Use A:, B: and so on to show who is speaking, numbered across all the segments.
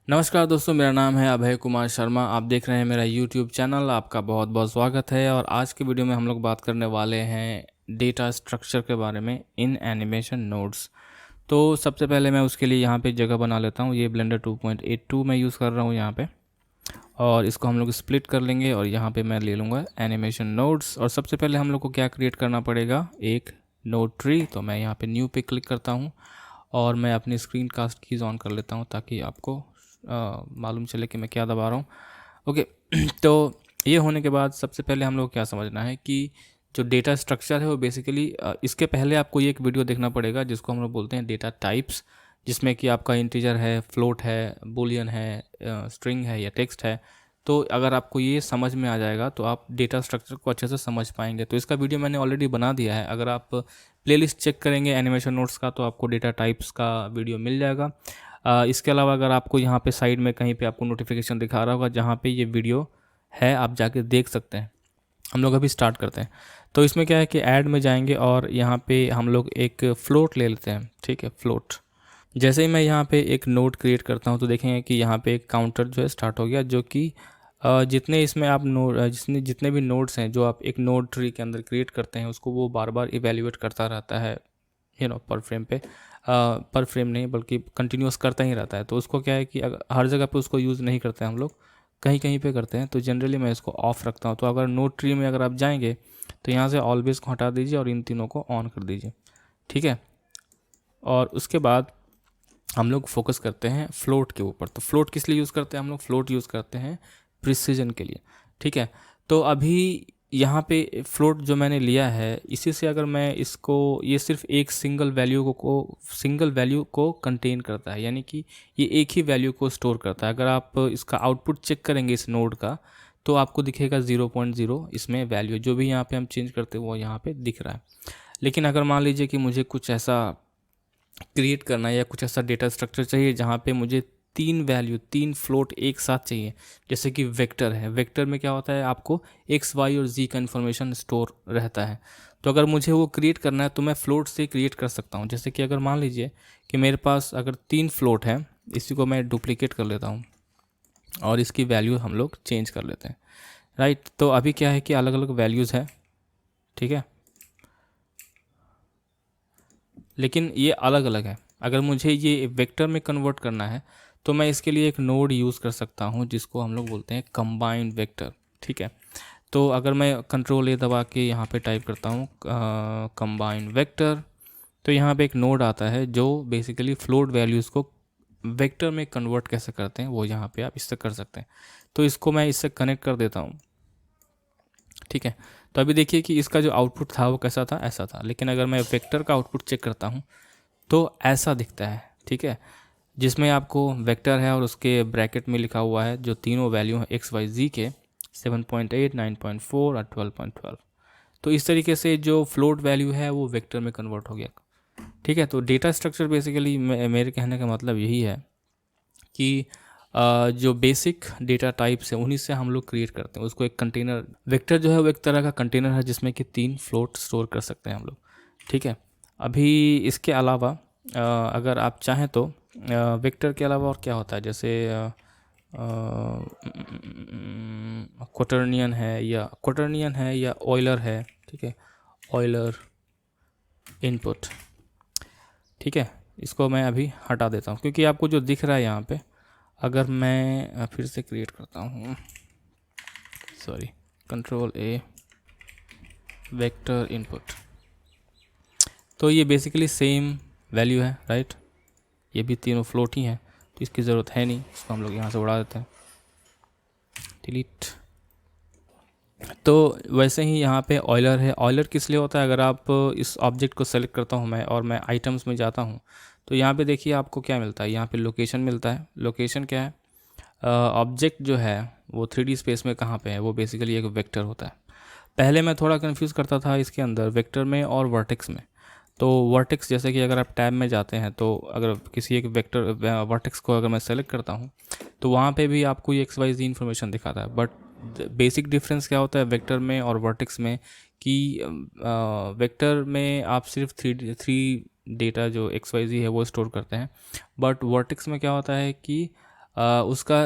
A: नमस्कार दोस्तों, मेरा नाम है अभय कुमार शर्मा। आप देख रहे हैं मेरा यूट्यूब चैनल। आपका बहुत बहुत स्वागत है। और आज के वीडियो में हम लोग बात करने वाले हैं डेटा स्ट्रक्चर के बारे में इन एनिमेशन नोड्स। तो सबसे पहले मैं उसके लिए यहाँ पे जगह बना लेता हूँ। ये ब्लेंडर 2.82 मैं यूज़ कर रहा हूँ यहाँ पे, और इसको हम लोग स्प्लिट कर लेंगे और यहाँ पे मैं ले लूँगा एनिमेशन नोड्स। और सबसे पहले हम लोग को क्या क्रिएट करना पड़ेगा, एक नोड ट्री। तो मैं यहाँ पे न्यू पे क्लिक करता हूँ और मैं अपनी स्क्रीन कास्ट कीज़ ऑन कर लेता हूँ ताकि आपको मालूम चले कि मैं क्या दबा रहा हूँ। ओके तो ये होने के बाद सबसे पहले हम लोग क्या समझना है कि जो डेटा स्ट्रक्चर है वो बेसिकली इसके पहले आपको ये एक वीडियो देखना पड़ेगा जिसको हम लोग बोलते हैं डेटा टाइप्स, जिसमें कि आपका इंटीजर है, फ्लोट है, बूलियन है, स्ट्रिंग है या टेक्स्ट है। तो अगर आपको ये समझ में आ जाएगा तो आप डेटा स्ट्रक्चर को अच्छे से समझ पाएंगे। तो इसका वीडियो मैंने ऑलरेडी बना दिया है। अगर आप प्लेलिस्ट चेक करेंगे एनिमेशन नोट्स का तो आपको डेटा टाइप्स का वीडियो मिल जाएगा। इसके अलावा अगर आपको यहाँ पे साइड में कहीं पे आपको नोटिफिकेशन दिखा रहा होगा जहाँ पे ये वीडियो है, आप जाके देख सकते हैं। हम लोग अभी स्टार्ट करते हैं। तो इसमें क्या है कि ऐड में जाएंगे और यहाँ पे हम लोग एक फ़्लोट ले लेते हैं। ठीक है, फ़्लोट। जैसे ही मैं यहाँ पे एक नोड क्रिएट करता हूँ तो देखेंगे कि यहाँ पे एक काउंटर जो है स्टार्ट हो गया, जो कि जितने इसमें आप नोड जितने भी नोड्स हैं जो आप एक नोड ट्री के अंदर क्रिएट करते हैं उसको वो बार बार इवेल्युएट करता रहता है, पर फ्रेम पे। पर फ्रेम नहीं बल्कि कंटिन्यूस करता ही रहता है। तो उसको क्या है कि अगर हर जगह पे उसको यूज़ नहीं करते हैं हम लोग, कहीं कहीं पे करते हैं। तो जनरली मैं इसको ऑफ रखता हूँ। तो अगर नोड ट्री में अगर आप जाएंगे तो यहाँ से ऑलवेज को हटा दीजिए और इन तीनों को ऑन कर दीजिए। ठीक है, और उसके बाद हम लोग फोकस करते हैं फ्लोट के ऊपर। तो फ्लोट किस लिए यूज़ करते हैं हम लोग? फ्लोट यूज़ करते हैं प्रिसीजन के लिए। ठीक है, तो अभी यहाँ पे फ्लोट जो मैंने लिया है इसी से अगर मैं इसको, ये सिर्फ एक सिंगल वैल्यू को कंटेन करता है, यानी कि ये एक ही वैल्यू को स्टोर करता है। अगर आप इसका आउटपुट चेक करेंगे इस नोड का तो आपको दिखेगा 0.0 इसमें वैल्यू, जो भी यहाँ पे हम चेंज करते हैं वो यहाँ पे दिख रहा है। लेकिन अगर मान लीजिए कि मुझे कुछ ऐसा क्रिएट करना है या कुछ ऐसा डेटा स्ट्रक्चर चाहिए जहाँ पे मुझे तीन फ्लोट एक साथ चाहिए, जैसे कि वेक्टर है। वेक्टर में क्या होता है, आपको एक्स वाई और जी का इन्फॉर्मेशन स्टोर रहता है। तो अगर मुझे वो क्रिएट करना है तो मैं फ्लोट से क्रिएट कर सकता हूँ। जैसे कि अगर मान लीजिए कि मेरे पास अगर 3 फ्लोट है, इसी को मैं डुप्लीकेट कर लेता हूँ और इसकी वैल्यू हम लोग चेंज कर लेते हैं। राइट, तो अभी क्या है कि अलग अलग वैल्यूज़ है। ठीक है, लेकिन ये अलग अलग है। अगर मुझे ये वेक्टर में कन्वर्ट करना है तो मैं इसके लिए एक नोड यूज़ कर सकता हूँ जिसको हम लोग बोलते हैं कंबाइंड वेक्टर। ठीक है, तो अगर मैं कंट्रोल ए दबा के यहाँ पे टाइप करता हूँ कंबाइंड वेक्टर, तो यहाँ पे एक नोड आता है जो बेसिकली फ्लोट वैल्यूज़ को वेक्टर में कन्वर्ट कैसे करते हैं वो यहाँ पे आप इससे कर सकते हैं। तो इसको मैं इससे कनेक्ट कर देता हूँ। ठीक है, तो अभी देखिए कि इसका जो आउटपुट था वो कैसा था, ऐसा था। लेकिन अगर मैं वेक्टर का आउटपुट चेक करता हूँ तो ऐसा दिखता है। ठीक है, जिसमें आपको वेक्टर है और उसके ब्रैकेट में लिखा हुआ है जो तीनों वैल्यू हैं एक्स वाई जी के, 7.8, 9.4 और 12.12। तो इस तरीके से जो फ्लोट वैल्यू है वो वेक्टर में कन्वर्ट हो गया। ठीक है, तो डेटा स्ट्रक्चर बेसिकली मेरे कहने का मतलब यही है कि जो बेसिक डेटा टाइप्स है उन्हीं से हम लोग क्रिएट करते हैं उसको। एक कंटेनर वेक्टर जो है वो एक तरह का कंटेनर है जिसमें कि 3 फ्लोट स्टोर कर सकते हैं हम लोग। ठीक है, अभी इसके अलावा अगर आप चाहें तो वेक्टर के अलावा और क्या होता है, जैसे क्वोटर्नियन है या ऑयलर है। ठीक है, ऑयलर इनपुट। ठीक है, इसको मैं अभी हटा देता हूँ क्योंकि आपको जो दिख रहा है यहाँ पे, अगर मैं फिर से क्रिएट करता हूँ, सॉरी, कंट्रोल ए, वेक्टर इनपुट, तो ये बेसिकली सेम वैल्यू है। राइट, ये भी तीनों फ्लोट ही हैं तो इसकी ज़रूरत है नहीं, इसको हम लोग यहाँ से उड़ा देते हैं, डिलीट। तो वैसे ही यहाँ पे ऑयलर है। ऑयलर किस लिए होता है, अगर आप इस ऑब्जेक्ट को सेलेक्ट करता हूँ मैं और मैं आइटम्स में जाता हूँ तो यहाँ पे देखिए आपको क्या मिलता है, यहाँ पे लोकेशन मिलता है। लोकेशन क्या है, ऑब्जेक्ट जो है वो 3D स्पेस में कहाँ पे है, वो बेसिकली एक वेक्टर होता है। पहले मैं थोड़ा कंफ्यूज करता था इसके अंदर वेक्टर में और वर्टेक्स में। तो वर्टेक्स, जैसे कि अगर आप टैब में जाते हैं तो अगर किसी एक वेक्टर वर्टेक्स को अगर मैं सेलेक्ट करता हूँ तो वहाँ पे भी आपको ये एक्स वाई जी इन्फॉर्मेशन दिखाता है। बट बेसिक डिफरेंस क्या होता है वेक्टर में और वर्टेक्स में कि वेक्टर में आप सिर्फ थ्री डेटा जो एक्स वाई जी है वो स्टोर करते हैं। बट वर्टेक्स में क्या होता है कि उसका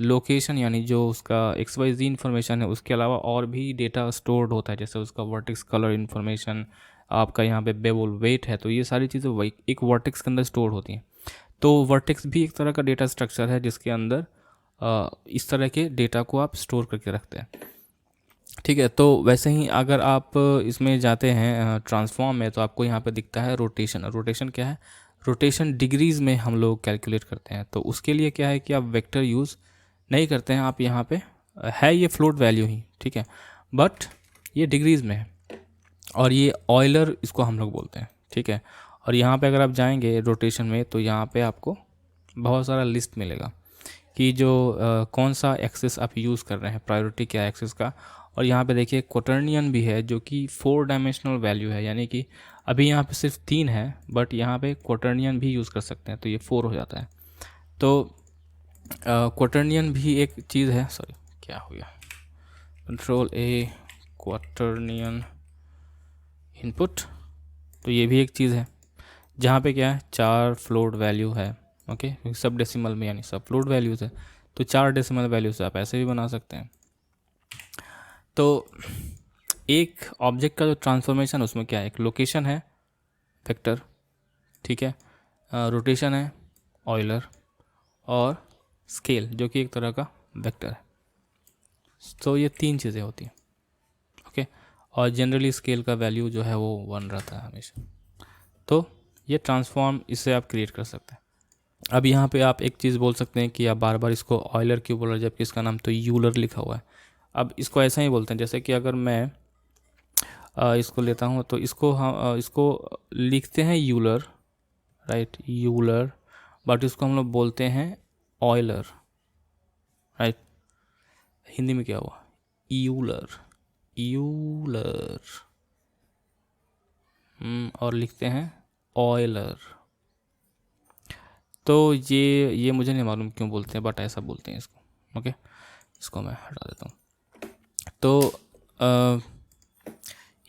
A: लोकेशन यानी जो उसका XYZ इन्फॉर्मेशन है, उसके अलावा और भी डेटा स्टोर्ड होता है, जैसे उसका वर्टेक्स कलर इन्फॉर्मेशन, आपका यहाँ पे बेवल वेट है, तो ये सारी चीज़ें वही एक वर्टेक्स के अंदर स्टोर होती हैं। तो वर्टेक्स भी एक तरह का डेटा स्ट्रक्चर है जिसके अंदर इस तरह के डेटा को आप स्टोर करके रखते हैं। ठीक है, तो वैसे ही अगर आप इसमें जाते हैं ट्रांसफॉर्म में, तो आपको यहाँ पे दिखता है रोटेशन। रोटेशन क्या है? रोटेशन डिग्रीज़ में हम लोग कैलकुलेट करते हैं। तो उसके लिए क्या है कि आप वेक्टर यूज़ नहीं करते हैं, आप यहाँ पे है ये फ्लोट वैल्यू ही, ठीक है, बट ये डिग्रीज़ में है, और ये ऑयलर इसको हम लोग बोलते हैं, ठीक है। और यहाँ पे अगर आप जाएंगे रोटेशन में, तो यहाँ पे आपको बहुत सारा लिस्ट मिलेगा कि जो कौन सा एक्सेस आप यूज़ कर रहे हैं, प्रायोरिटी क्या है एक्सेस का। और यहाँ पे देखिए क्वाटर्नियन भी है जो कि 4 डायमेंशनल वैल्यू है, यानी कि अभी यहाँ पे सिर्फ 3 है, बट यहाँ पे क्वाटर्नियन भी यूज़ कर सकते हैं, तो ये 4 हो जाता है। तो क्वाटर्नियन भी एक चीज़ है, सॉरी क्या हो गया, कंट्रोल ए, क्वाटर्नियन इनपुट, तो ये भी एक चीज़ है जहाँ पे क्या है 4 फ्लोट वैल्यू है, ओके, सब डेसिमल में यानी सब फ्लोट वैल्यूज़ है, तो 4 डेसिमल वैल्यू से आप ऐसे भी बना सकते हैं। तो एक ऑब्जेक्ट का जो ट्रांसफॉर्मेशन उसमें क्या है, एक लोकेशन है वेक्टर, ठीक है, रोटेशन है ऑयलर, और स्केल जो कि एक तरह का वेक्टर है। तो ये 3 चीज़ें होती हैं, ओके, और जनरली स्केल का वैल्यू जो है वो 1 रहता है हमेशा। तो ये ट्रांसफॉर्म इससे आप क्रिएट कर सकते हैं। अब यहाँ पे आप एक चीज़ बोल सकते हैं कि आप बार बार इसको ऑयलर क्यों बोल रहे हैं जबकि इसका नाम तो यूलर लिखा हुआ है। अब इसको ऐसा ही बोलते हैं, जैसे कि अगर मैं इसको लेता हूँ तो इसको हम इसको लिखते हैं यूलर, राइट, यूलर, बट इसको हम लोग बोलते हैं ऑयलर, राइट। हिंदी में क्या हुआ, यूलर, यूलर, और लिखते हैं ऑयलर। तो ये मुझे नहीं मालूम क्यों बोलते हैं, बट ऐसा बोलते हैं इसको, ओके। इसको मैं हटा देता हूँ। तो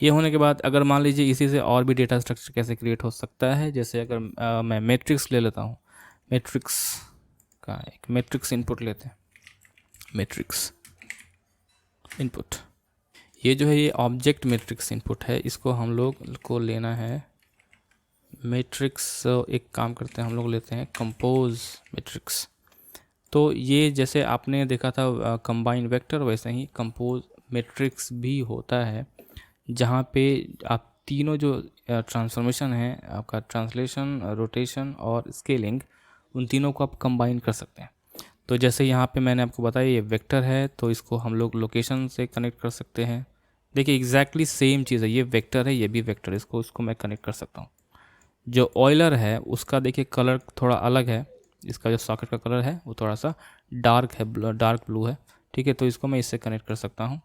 A: ये होने के बाद अगर मान लीजिए इसी से और भी डेटा स्ट्रक्चर कैसे क्रिएट हो सकता है, जैसे अगर मैं मैट्रिक्स ले लेता हूँ, मैट्रिक्स का एक मैट्रिक्स इनपुट लेते हैं, मैट्रिक्स इनपुट, ये जो है ये ऑब्जेक्ट मैट्रिक्स इनपुट है, इसको हम लोग को लेना है मैट्रिक्स। एक काम करते हैं, हम लोग लेते हैं कंपोज मैट्रिक्स। तो ये जैसे आपने देखा था कंबाइन वेक्टर, वैसे ही कंपोज मैट्रिक्स भी होता है, जहाँ पे आप तीनों जो ट्रांसफॉर्मेशन है, आपका ट्रांसलेशन, रोटेशन और स्केलिंग, उन तीनों को आप कंबाइन कर सकते हैं। तो जैसे यहाँ पे मैंने आपको बताया ये वेक्टर है, तो इसको हम लोग लोकेशन से कनेक्ट कर सकते हैं। देखिए एग्जैक्टली सेम चीज़ है, ये वेक्टर है, ये भी वेक्टर है, इसको मैं कनेक्ट कर सकता हूँ। जो ऑयलर है उसका देखिए कलर थोड़ा अलग है, इसका जो सॉकेट का कलर है वो थोड़ा सा डार्क है, डार्क ब्लू है, ठीक है, तो इसको मैं इससे कनेक्ट कर सकता हूँ।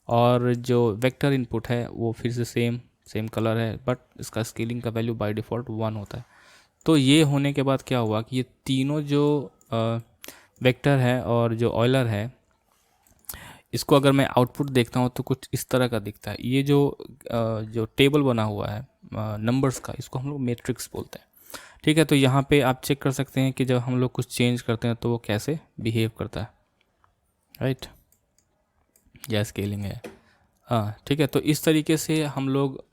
A: और जो वेक्टर इनपुट है वो फिर से सेम कलर है, बट इसका स्केलिंग का वैल्यू बाय डिफ़ॉल्ट 1 होता है। तो ये होने के बाद क्या हुआ कि ये तीनों जो वेक्टर है और जो ऑयलर है, इसको अगर मैं आउटपुट देखता हूँ तो कुछ इस तरह का दिखता है। ये जो टेबल बना हुआ है नंबर्स का, इसको हम लोग मैट्रिक्स बोलते हैं, ठीक है। तो यहाँ पे आप चेक कर सकते हैं कि जब हम लोग कुछ चेंज करते हैं तो वो कैसे बिहेव करता है, राइट, या स्केलिंग है, हाँ, ठीक है। तो इस तरीके से हम लोग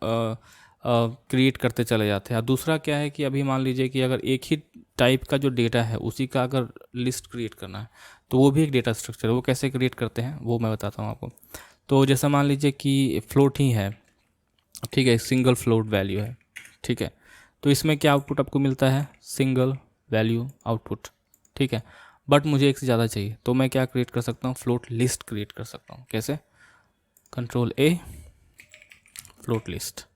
A: क्रिएट करते चले जाते हैं। दूसरा क्या है कि अभी मान लीजिए कि अगर एक ही टाइप का जो डेटा है उसी का अगर लिस्ट क्रिएट करना है, तो वो भी एक डेटा स्ट्रक्चर है। वो कैसे क्रिएट करते हैं वो मैं बताता हूँ आपको। तो जैसा मान लीजिए कि फ्लोट ही है, ठीक है, सिंगल फ्लोट वैल्यू है, ठीक है, तो इसमें क्या आउटपुट आपको मिलता है, सिंगल वैल्यू आउटपुट, ठीक है। बट मुझे एक से ज़्यादा चाहिए, तो मैं क्या क्रिएट कर सकता हूँ, फ्लोट लिस्ट क्रिएट कर सकता हूँ। कैसे, कंट्रोल ए, float list,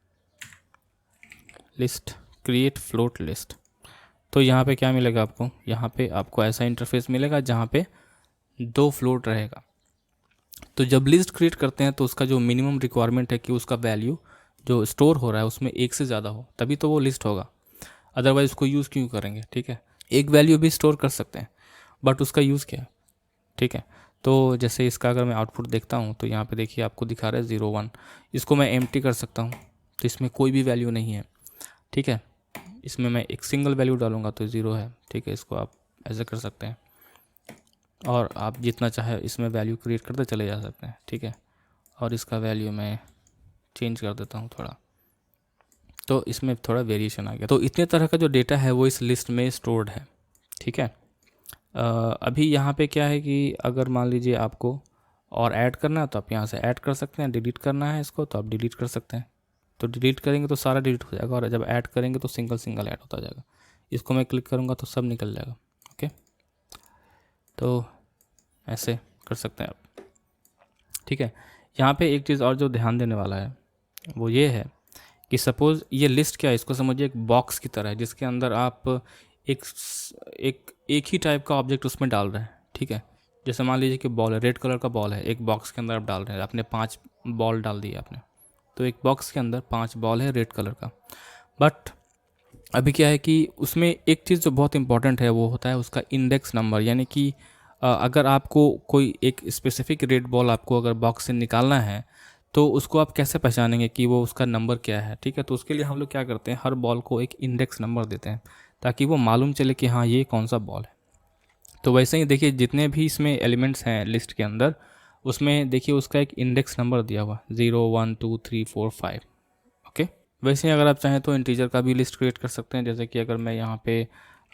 A: create float list. तो यहाँ पे क्या मिलेगा आपको, यहाँ पे आपको ऐसा इंटरफेस मिलेगा जहाँ पे 2 फ्लोट रहेगा। तो जब लिस्ट क्रिएट करते हैं तो उसका जो मिनिमम रिक्वायरमेंट है कि उसका वैल्यू जो स्टोर हो रहा है उसमें एक से ज़्यादा हो, तभी तो वो लिस्ट होगा, अदरवाइज़ उसको यूज़ क्यों करेंगे, ठीक है। एक वैल्यू भी स्टोर कर सकते हैं बट उसका यूज़ क्या है, ठीक है। तो जैसे इसका अगर मैं आउटपुट देखता हूँ तो यहाँ पे देखिए आपको दिखा रहा है 0 1, इसको मैं एम्प्टी कर सकता हूँ, तो इसमें कोई भी वैल्यू नहीं है, ठीक है। इसमें मैं एक सिंगल वैल्यू डालूंगा तो 0 है, ठीक है, इसको आप ऐसे कर सकते हैं। और आप जितना चाहे इसमें वैल्यू क्रिएट करते चले जा सकते हैं, ठीक है। और इसका वैल्यू मैं चेंज कर देता हूँ थोड़ा, तो इसमें थोड़ा वेरिएशन आ गया। तो इतने तरह का जो डेटा है वो इस लिस्ट में स्टोर्ड है, ठीक है। अभी यहाँ पे क्या है कि अगर मान लीजिए आपको और ऐड करना है तो आप यहाँ से ऐड कर सकते हैं, डिलीट करना है इसको तो आप डिलीट कर सकते हैं। तो डिलीट करेंगे तो सारा डिलीट हो जाएगा, और जब ऐड करेंगे तो सिंगल सिंगल ऐड होता जाएगा। इसको मैं क्लिक करूँगा तो सब निकल जाएगा, ओके। तो ऐसे कर सकते हैं आप, ठीक है। यहाँ पे एक चीज़ और जो ध्यान देने वाला है वो ये है कि सपोज़ ये लिस्ट क्या है, इसको समझिए एक बॉक्स की तरह है जिसके अंदर आप एक एक ही टाइप का ऑब्जेक्ट उसमें डाल रहे हैं, ठीक है। जैसे मान लीजिए कि बॉल है, रेड कलर का बॉल है, एक बॉक्स के अंदर आप डाल रहे हैं, आपने 5 बॉल डाल दिए आपने, तो एक बॉक्स के अंदर 5 बॉल है रेड कलर का। बट अभी क्या है कि उसमें एक चीज़ जो बहुत इंपॉर्टेंट है वो होता है उसका इंडेक्स नंबर, यानी कि अगर आपको कोई एक स्पेसिफिक रेड बॉल आपको अगर बॉक्स से निकालना है तो उसको आप कैसे पहचानेंगे कि वो उसका नंबर क्या है, ठीक है। तो उसके लिए हम लोग क्या करते हैं, हर बॉल को एक इंडेक्स नंबर देते हैं ताकि वो मालूम चले कि हाँ ये कौन सा बॉल है। तो वैसे ही देखिए जितने भी इसमें एलिमेंट्स हैं लिस्ट के अंदर, उसमें देखिए उसका एक इंडेक्स नंबर दिया हुआ 0 1 2 3 4 5, ओके। वैसे ही अगर आप चाहें तो इंटीजर का भी लिस्ट क्रिएट कर सकते हैं। जैसे कि अगर मैं यहाँ पे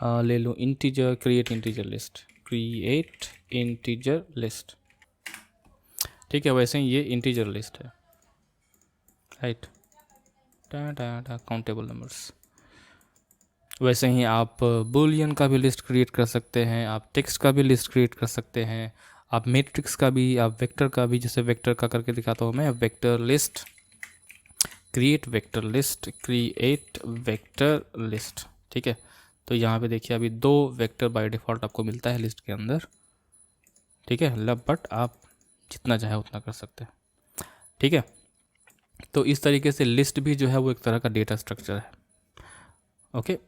A: ले लूँ integer, create integer list, create integer list, ठीक है। वैसे ही ये इंटीजर लिस्ट है, राइट, काउंटेबल नंबर्स। वैसे ही आप बूलियन का भी लिस्ट क्रिएट कर सकते हैं, आप टेक्स्ट का भी लिस्ट क्रिएट कर सकते हैं, आप मैट्रिक्स का भी, आप वेक्टर का भी, जैसे वेक्टर का करके दिखाता हूँ मैं, vector list, create vector list, create vector list, ठीक है। तो यहाँ पे देखिए अभी 2 वेक्टर बाय डिफ़ॉल्ट आपको मिलता है लिस्ट के अंदर, ठीक है। बट आप जितना चाहे उतना कर सकते हैं, ठीक है। तो इस तरीके से लिस्ट भी जो है वो एक तरह का डेटा स्ट्रक्चर है, ओके।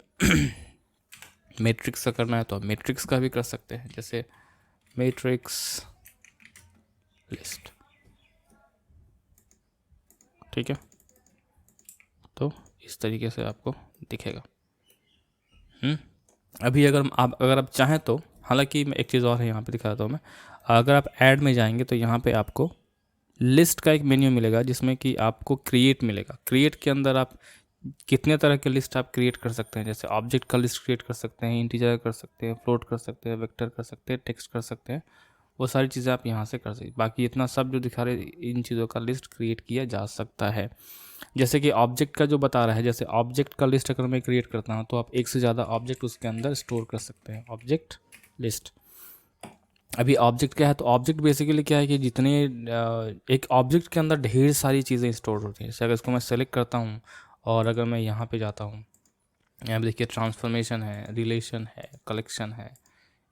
A: मैट्रिक्स का करना है तो आप मैट्रिक्स का भी कर सकते हैं, जैसे मैट्रिक्स लिस्ट, ठीक है। तो इस तरीके से आपको दिखेगा। अभी अगर आप चाहें तो, हालांकि मैं एक चीज़ और है यहाँ पे दिखाता हूँ मैं, अगर आप ऐड में जाएंगे तो यहाँ पे आपको लिस्ट का एक मेन्यू मिलेगा जिसमें कि आपको क्रिएट मिलेगा। क्रिएट के अंदर आप कितने तरह के लिस्ट आप क्रिएट कर सकते हैं, जैसे ऑब्जेक्ट का लिस्ट क्रिएट कर सकते हैं, इंटीजर कर सकते हैं, फ्लोट कर सकते हैं, वेक्टर कर सकते हैं, टेक्स्ट कर सकते हैं, वो सारी चीज़ें आप यहाँ से कर सकते हैं। बाकी इतना सब जो दिखा रहे इन चीज़ों का लिस्ट क्रिएट किया जा सकता है। जैसे कि ऑब्जेक्ट का जो बता रहा है, जैसे ऑब्जेक्ट का लिस्ट अगर मैं क्रिएट करता हूँ तो आप एक से ज़्यादा ऑब्जेक्ट उसके अंदर स्टोर कर सकते हैं, ऑब्जेक्ट लिस्ट। अभी ऑब्जेक्ट क्या है, तो ऑब्जेक्ट बेसिकली क्या है कि जितने एक ऑब्जेक्ट के अंदर ढेर सारी चीज़ें स्टोर होती हैं। जैसे अगर इसको मैं सेलेक्ट करता हूँ और अगर मैं यहाँ पे जाता हूँ, यहाँ पे देखिए ट्रांसफॉर्मेशन है, रिलेशन है, कलेक्शन है,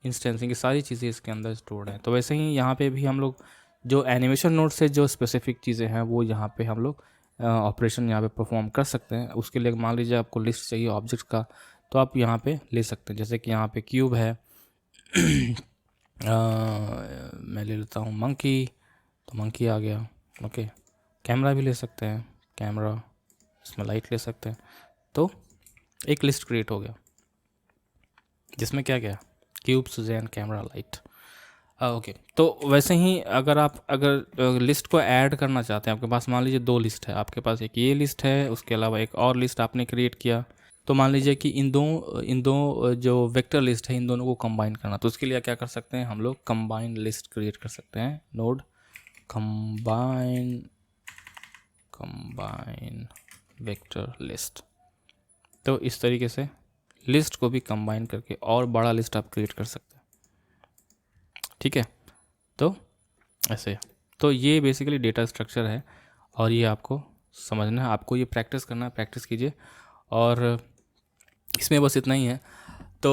A: इंस्टेंसिंग, ये सारी चीज़ें इसके अंदर स्टोर्ड हैं। तो वैसे ही यहाँ पे भी हम लोग जो एनिमेशन नोड से जो स्पेसिफिक चीज़ें हैं वो यहाँ पे हम लोग ऑपरेशन यहाँ पे परफॉर्म कर सकते हैं। उसके लिए मान लीजिए आपको लिस्ट चाहिए ऑब्जेक्ट का, तो आप यहाँ पे ले सकते हैं। जैसे कि यहाँ पे क्यूब है, मैं ले लेता हूँ मंकी, तो मंकी आ गया, ओके। कैमरा भी ले सकते हैं, कैमरा, इसमें लाइट ले सकते हैं। तो एक लिस्ट क्रिएट हो गया जिसमें क्या क्या, cubes and camera light, okay. तो वैसे ही अगर लिस्ट को ऐड करना चाहते हैं, आपके पास मान लीजिए 2 लिस्ट है, आपके पास एक ये लिस्ट है, उसके अलावा एक और लिस्ट आपने क्रिएट किया। तो मान लीजिए कि इन दो जो वेक्टर लिस्ट है इन दोनों को कंबाइन करना, तो उसके लिए क्या कर सकते हैं हम लोग, कंबाइन लिस्ट क्रिएट कर सकते हैं, नोड कंबाइन वेक्टर लिस्ट। तो इस तरीके से लिस्ट को भी कंबाइन करके और बड़ा लिस्ट आप क्रिएट कर सकते हैं, ठीक है। तो ऐसे, तो ये बेसिकली डेटा स्ट्रक्चर है और ये आपको समझना है, आपको ये प्रैक्टिस करना है, प्रैक्टिस कीजिए। और इसमें बस इतना ही है। तो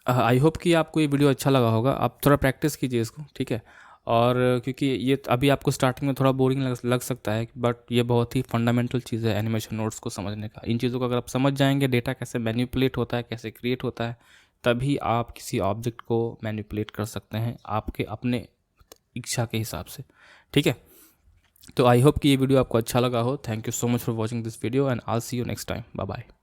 A: आई होप कि आपको ये वीडियो अच्छा लगा होगा। आप थोड़ा प्रैक्टिस कीजिए इसको, ठीक है। और क्योंकि ये अभी आपको स्टार्टिंग में थोड़ा बोरिंग लग सकता है, बट ये बहुत ही फंडामेंटल चीज़ है एनिमेशन नोड्स को समझने का। इन चीज़ों को अगर आप समझ जाएंगे, डेटा कैसे मैनिपुलेट होता है, कैसे क्रिएट होता है, तभी आप किसी ऑब्जेक्ट को मैनिपुलेट कर सकते हैं आपके अपने इच्छा के हिसाब से, ठीक है। तो आई होप कि ये वीडियो आपको अच्छा लगा हो। Thank you so much for watching this video and I will see you next time. Bye bye.